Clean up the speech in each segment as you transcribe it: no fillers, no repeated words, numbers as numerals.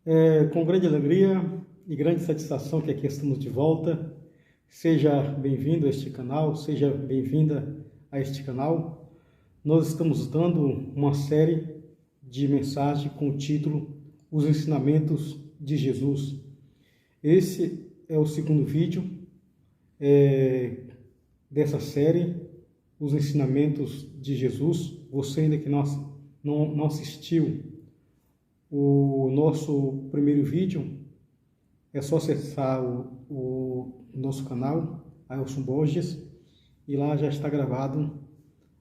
Com grande alegria e grande satisfação que aqui estamos de volta. Seja bem-vindo a este canal, seja bem-vinda a este canal. Nós estamos dando uma série de mensagens com o título Os Ensinamentos de Jesus. Esse é o segundo vídeo dessa série, Os Ensinamentos de Jesus. Você ainda que não assistiu o nosso primeiro vídeo, é só acessar o nosso canal, Ailson Borges, e lá já está gravado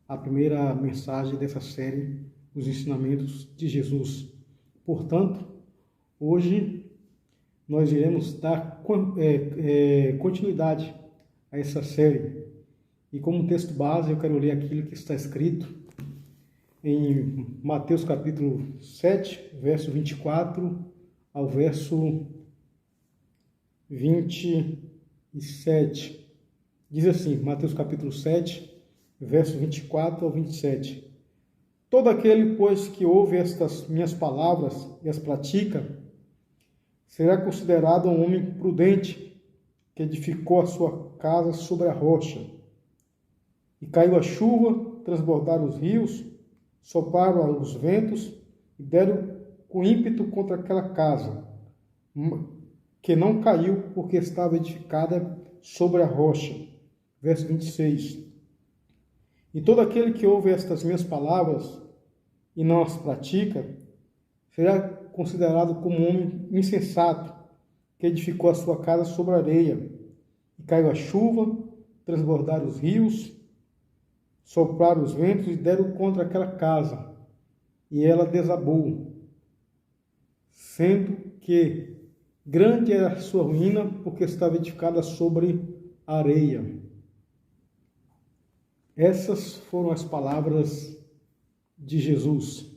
a primeira mensagem dessa série, Os Ensinamentos de Jesus. Portanto, hoje nós iremos dar continuidade a essa série. E como texto base, eu quero ler aquilo que está escrito em Mateus capítulo 7, verso 24 ao verso 27. Diz assim, Mateus capítulo 7, verso 24 ao 27. Todo aquele, pois, que ouve estas minhas palavras e as pratica, será considerado um homem prudente, que edificou a sua casa sobre a rocha. E caiu a chuva, transbordaram os rios, sopraram os ventos e deram com ímpeto contra aquela casa, que não caiu porque estava edificada sobre a rocha. Verso 26. E todo aquele que ouve estas minhas palavras e não as pratica, será considerado como um homem insensato, que edificou a sua casa sobre a areia. E caiu a chuva, transbordaram os rios, sopraram os ventos e deram contra aquela casa, e ela desabou, sendo que grande era a sua ruína, porque estava edificada sobre a areia. Essas foram as palavras de Jesus.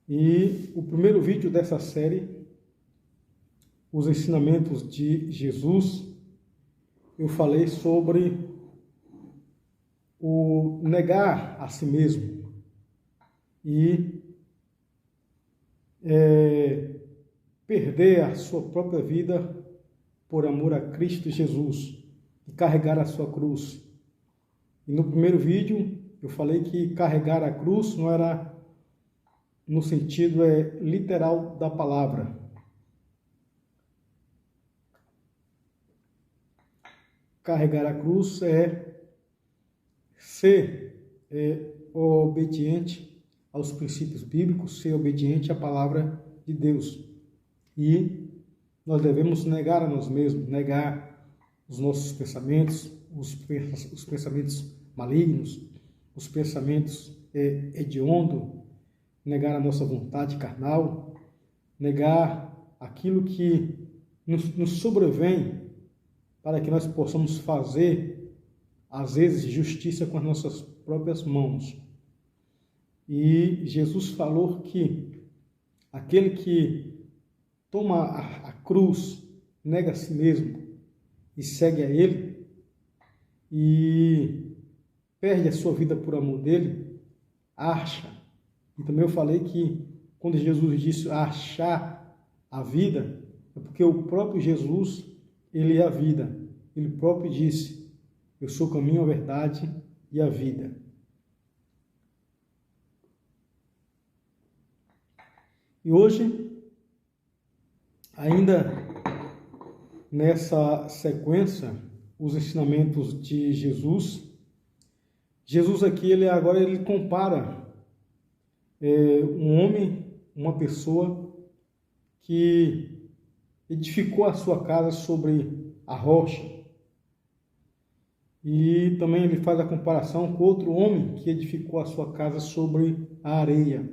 E o primeiro vídeo dessa série, Os Ensinamentos de Jesus, eu falei sobre o negar a si mesmo e perder a sua própria vida por amor a Cristo Jesus e carregar a sua cruz. E no primeiro vídeo eu falei que carregar a cruz não era no sentido literal da palavra. Carregar a cruz é ser obediente aos princípios bíblicos, ser obediente à palavra de Deus. E nós devemos negar a nós mesmos, negar os nossos pensamentos, os pensamentos malignos, os pensamentos hediondos, negar a nossa vontade carnal, negar aquilo que nos sobrevém, para que nós possamos fazer às vezes, justiça com as nossas próprias mãos. E Jesus falou que aquele que toma a cruz, nega a si mesmo e segue a Ele, e perde a sua vida por amor dele, acha. E também eu falei que quando Jesus disse achar a vida, é porque o próprio Jesus, Ele é a vida. Ele próprio disse: eu sou o caminho, a verdade e a vida. E hoje, ainda nessa sequência, os ensinamentos de Jesus. Jesus aqui, ele compara um homem, uma pessoa que edificou a sua casa sobre a rocha. E também ele faz a comparação com outro homem que edificou a sua casa sobre a areia.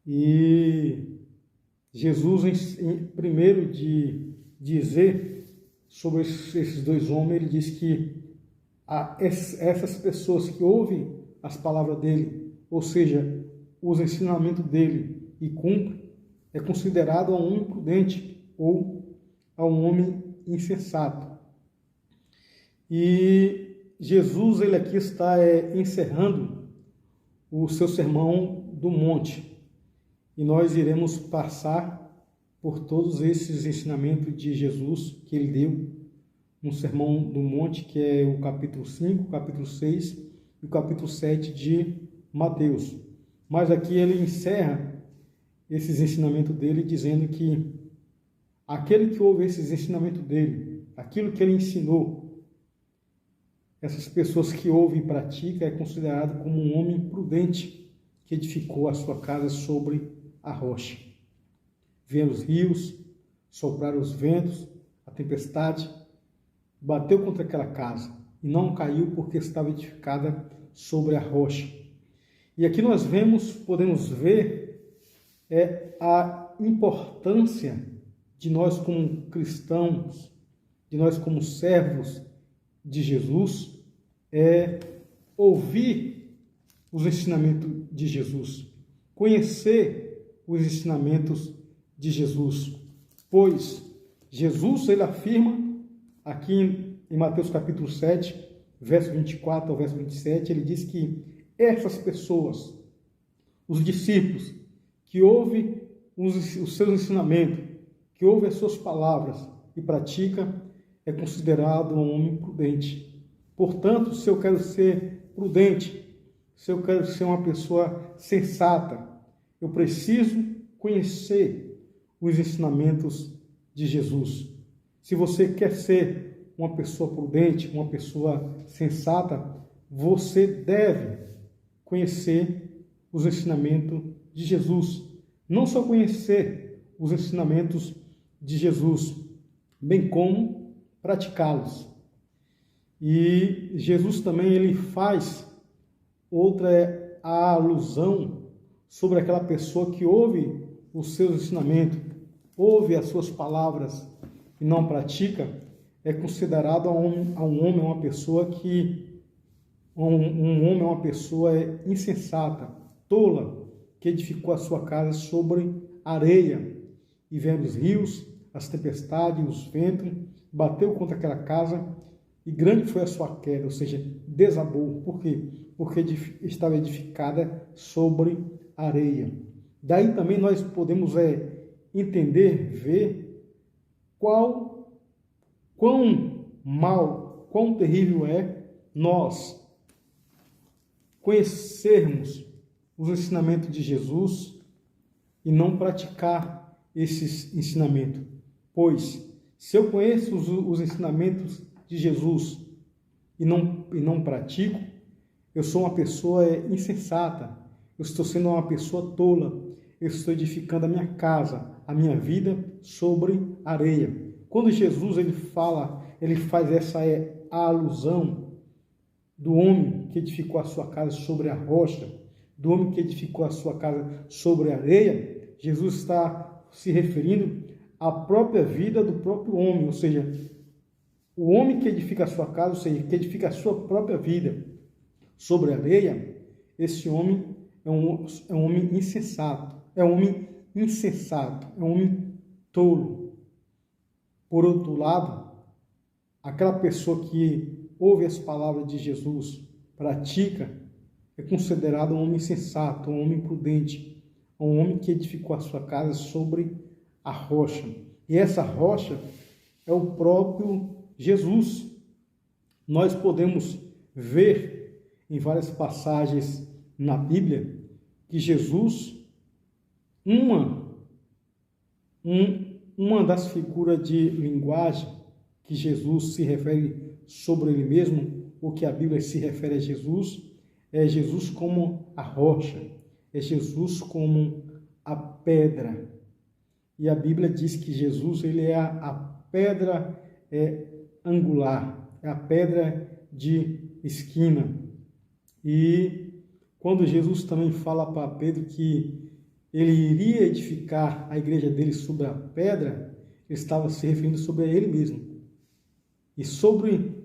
E Jesus, primeiro de dizer sobre esses dois homens, ele diz que essas pessoas que ouvem as palavras dele, ou seja, os ensinamentos dele e cumprem, é considerado a um homem prudente ou a um homem insensato. E Jesus, ele aqui está encerrando o seu sermão do monte. e nós iremos passar por todos esses ensinamentos de Jesus que ele deu no Sermão do Monte, que é o capítulo 5, o capítulo 6 e o capítulo 7 de Mateus. Mas aqui ele encerra esses ensinamentos dele dizendo que aquele que ouve esses ensinamentos dele, aquilo que ele ensinou, essas pessoas que ouvem e praticam, é considerado como um homem prudente que edificou a sua casa sobre a rocha. Vieram os rios, sopraram os ventos, a tempestade, bateu contra aquela casa e não caiu porque estava edificada sobre a rocha. E aqui nós podemos ver a importância de nós como cristãos, de nós como servos de Jesus, ouvir os ensinamentos de Jesus, conhecer os ensinamentos de Jesus, pois Jesus, ele afirma aqui em Mateus capítulo 7, verso 24 ao verso 27, ele diz que essas pessoas, os discípulos, que ouvem os seus ensinamentos, que ouve as suas palavras e pratica, é considerado um homem prudente. Portanto, se eu quero ser prudente, se eu quero ser uma pessoa sensata, eu preciso conhecer os ensinamentos de Jesus. Se você quer ser uma pessoa prudente, uma pessoa sensata, você deve conhecer os ensinamentos de Jesus. Não só conhecer os ensinamentos de Jesus, bem como praticá-los. E Jesus também ele faz outra alusão sobre aquela pessoa que ouve os seus ensinamentos, ouve as suas palavras e não pratica, é considerado a um homem uma pessoa que um homem é uma pessoa insensata, tola, que edificou a sua casa sobre areia, e vieram os rios, as tempestades, os ventos, bateu contra aquela casa, e grande foi a sua queda, ou seja, desabou. Por quê? Porque estava edificada sobre areia. Daí também nós podemos entender, ver quão mal, quão terrível é nós conhecermos os ensinamentos de Jesus e não praticar esses ensinamentos. Pois, se eu conheço os ensinamentos de Jesus e não pratico, eu sou uma pessoa insensata, eu estou sendo uma pessoa tola, eu estou edificando a minha casa, a minha vida sobre areia. Quando Jesus ele faz essa alusão do homem que edificou a sua casa sobre a rocha, do homem que edificou a sua casa sobre a areia, Jesus está se referindo à própria vida do próprio homem, ou seja, o homem que edifica a sua casa, ou seja, que edifica a sua própria vida sobre a areia, esse homem é um homem insensato, é um homem tolo. Por outro lado, aquela pessoa que ouve as palavras de Jesus, pratica, é considerado um homem sensato, um homem prudente, um homem que edificou a sua casa sobre a rocha. E essa rocha é o próprio Jesus. Nós podemos ver em várias passagens na Bíblia que Jesus, uma das figuras de linguagem que Jesus se refere sobre ele mesmo, ou que a Bíblia se refere a Jesus, é Jesus como a rocha, é Jesus como a pedra. E a Bíblia diz que Jesus ele é a pedra angular, é a pedra de esquina. E quando Jesus também fala para Pedro que ele iria edificar a igreja dele sobre a pedra, ele estava se referindo sobre ele mesmo. E sobre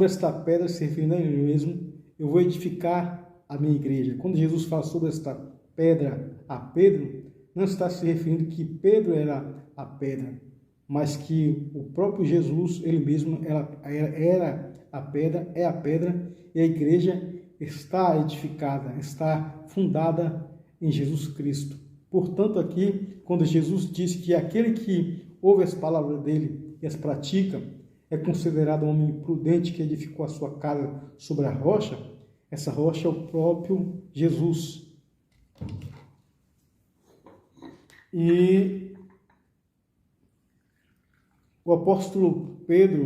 esta pedra, se referindo a ele mesmo, eu vou edificar a minha igreja. Quando Jesus fala sobre esta pedra a Pedro, não está se referindo que Pedro era a pedra, mas que o próprio Jesus, ele mesmo era a pedra, é a pedra, e a igreja está edificada, está fundada em Jesus Cristo. Portanto, aqui, quando Jesus diz que aquele que ouve as palavras dele e as pratica é considerado um homem prudente que edificou a sua casa sobre a rocha, essa rocha é o próprio Jesus. E o apóstolo Pedro,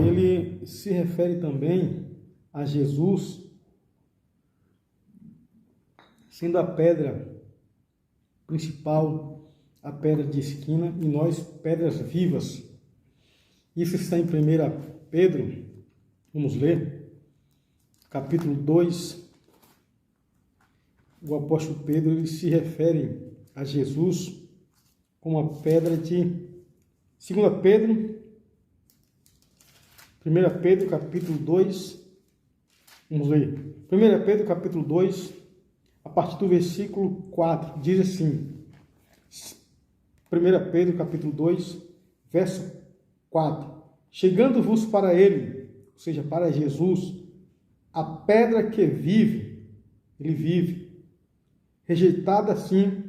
ele se refere também a Jesus sendo a pedra principal, a pedra de esquina, e nós pedras vivas. Isso está em 1 Pedro, vamos ler, capítulo 2. O apóstolo Pedro ele se refere a Jesus como a pedra de 2 Pedro, 1 Pedro capítulo 2, vamos ler. 1 Pedro capítulo 2, a partir do versículo 4, diz assim, 1 Pedro capítulo 2, verso 4, chegando-vos para ele, ou seja, para Jesus, a pedra que vive, ele vive, rejeitada assim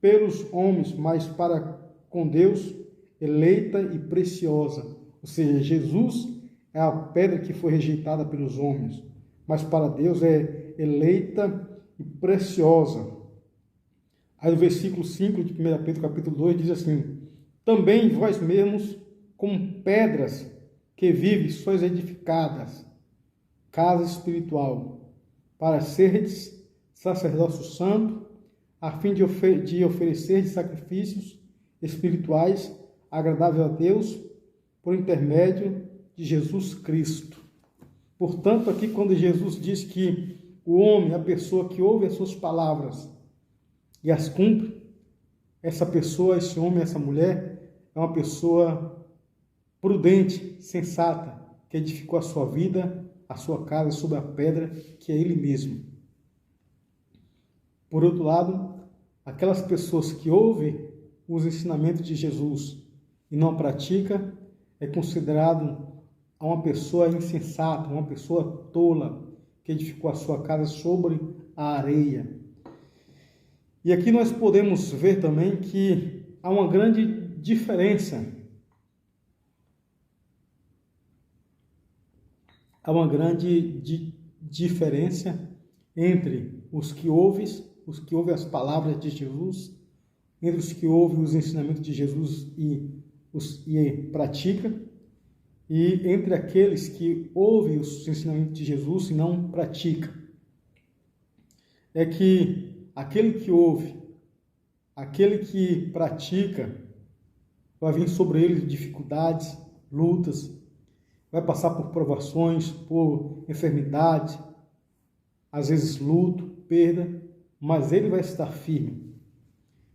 pelos homens, mas para com Deus, eleita e preciosa. Ou seja, Jesus é a pedra que foi rejeitada pelos homens, mas para Deus é eleita e preciosa. Aí o versículo 5 de 1 Pedro capítulo 2 diz assim, também vós mesmos, como pedras que vivem, sois edificadas, casa espiritual, para seres sacerdócio santo, a fim de oferecer sacrifícios espirituais agradáveis a Deus, por intermédio de Jesus Cristo. Portanto, aqui quando Jesus diz que o homem, a pessoa que ouve as suas palavras e as cumpre, essa pessoa, esse homem, essa mulher, é uma pessoa prudente, sensata, que edificou a sua vida, a sua casa sobre a pedra, que é Ele mesmo. Por outro lado, aquelas pessoas que ouvem os ensinamentos de Jesus e não pratica, é considerado uma pessoa insensata, uma pessoa tola, que edificou a sua casa sobre a areia. E aqui nós podemos ver também que há uma grande diferença. Há uma grande diferença entre os que ouvem as palavras de Jesus, entre os que ouvem os ensinamentos de Jesus e pratica, e entre aqueles que ouvem os ensinamentos de Jesus e não pratica. É que aquele que ouve, aquele que pratica, vai vir sobre ele dificuldades, lutas, vai passar por provações, por enfermidade, às vezes luto, perda, mas ele vai estar firme.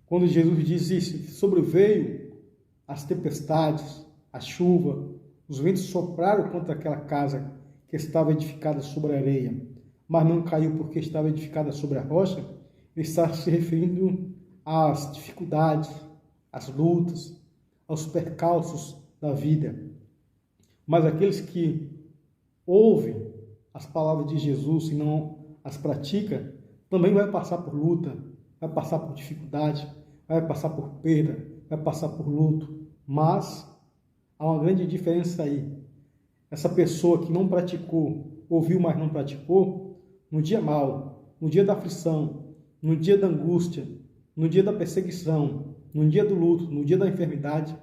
Quando Jesus diz isso, sobreveio as tempestades, a chuva, os ventos sopraram contra aquela casa que estava edificada sobre a areia, mas não caiu porque estava edificada sobre a rocha. Ele está se referindo às dificuldades, às lutas, aos percalços da vida. Mas aqueles que ouvem as palavras de Jesus e não as praticam, também vai passar por luta, vai passar por dificuldade, vai passar por perda, vai passar por luto. Mas há uma grande diferença aí. Essa pessoa que não praticou, ouviu, mas não praticou, no dia mau, no dia da aflição, no dia da angústia, no dia da perseguição, no dia do luto, no dia da enfermidade,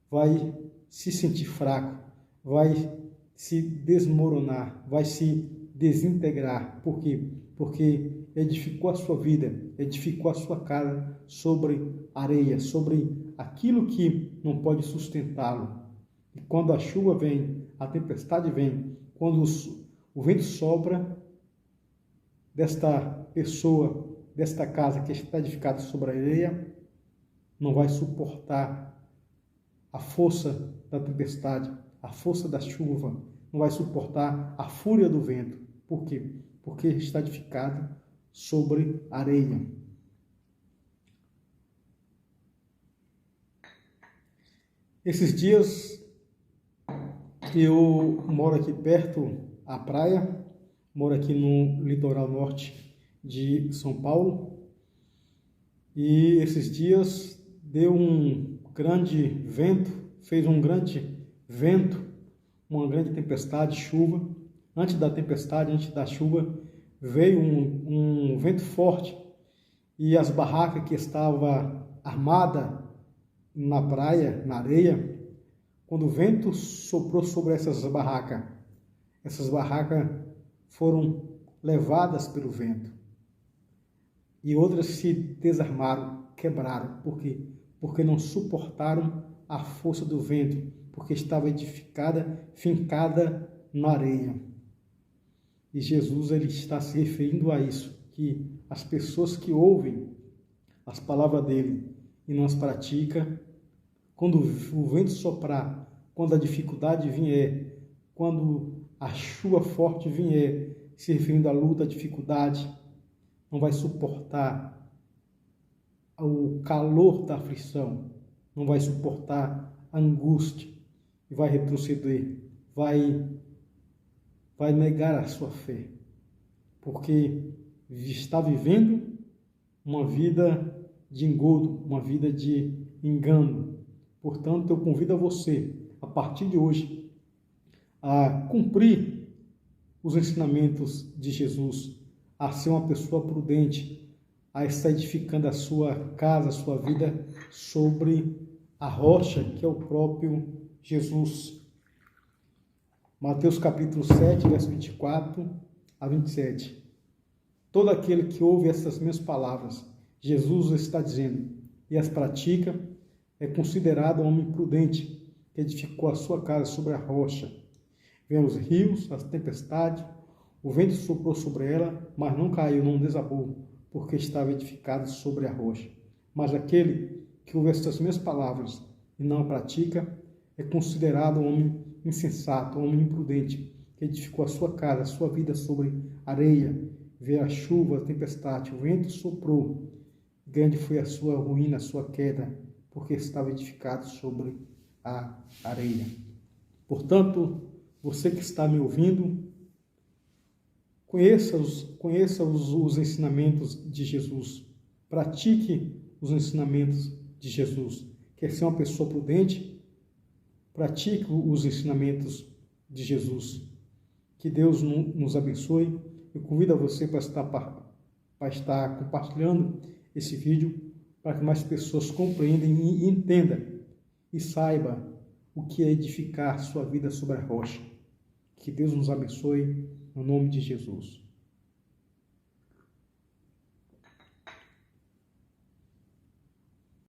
vai se sentir fraco, vai se desmoronar, vai se desintegrar. Por quê? Porque edificou a sua vida, edificou a sua casa sobre areia, sobre aquilo que não pode sustentá-lo. E quando a chuva vem, a tempestade vem, quando o vento sopra desta pessoa, desta casa que está edificada sobre a areia, não vai suportar a força da tempestade, a força da chuva, não vai suportar a fúria do vento. Por quê? Porque está edificado sobre areia. Esses dias eu moro aqui perto à praia, moro aqui no litoral norte de São Paulo, E esses dias deu um grande vento, fez um grande vento, uma grande tempestade, chuva. Antes da tempestade, antes da chuva, veio um vento forte e as barracas que estavam armadas na praia, na areia, quando o vento soprou sobre essas barracas foram levadas pelo vento. E outras se desarmaram, quebraram. Por quê? Porque não suportaram a força do vento, porque estava fincada na areia. E Jesus ele está se referindo a isso, que as pessoas que ouvem as palavras dele e não as praticam, quando o vento soprar, quando a dificuldade vier, quando a chuva forte vier, se referindo à luta, à dificuldade, não vai suportar o calor da aflição, não vai suportar a angústia e vai retroceder, vai negar a sua fé, porque está vivendo uma vida de engodo, uma vida de engano. Portanto, eu convido a você, a partir de hoje, a cumprir os ensinamentos de Jesus, a ser uma pessoa prudente, a estar edificando a sua casa, a sua vida sobre a rocha que é o próprio Jesus. Mateus capítulo 7, verso 24 a 27. Todo aquele que ouve essas minhas palavras, Jesus está dizendo, e as pratica, é considerado um homem prudente, que edificou a sua casa sobre a rocha. Vieram os rios, as tempestades, o vento soprou sobre ela, mas não caiu, não desabou, porque estava edificado sobre a rocha. Mas aquele que ouve estas minhas palavras e não a pratica, é considerado um homem insensato, um homem imprudente, que edificou a sua casa, a sua vida sobre areia. Veio a chuva, a tempestade, o vento soprou. Grande foi a sua ruína, a sua queda, porque estava edificado sobre a areia. Portanto, você que está me ouvindo, conheça os ensinamentos de Jesus. Pratique os ensinamentos de Jesus. Quer ser uma pessoa prudente? Pratique os ensinamentos de Jesus. Que Deus nos abençoe. Eu convido a você para estar compartilhando esse vídeo para que mais pessoas compreendam e entendam e saibam o que é edificar sua vida sobre a rocha. Que Deus nos abençoe, no nome de Jesus.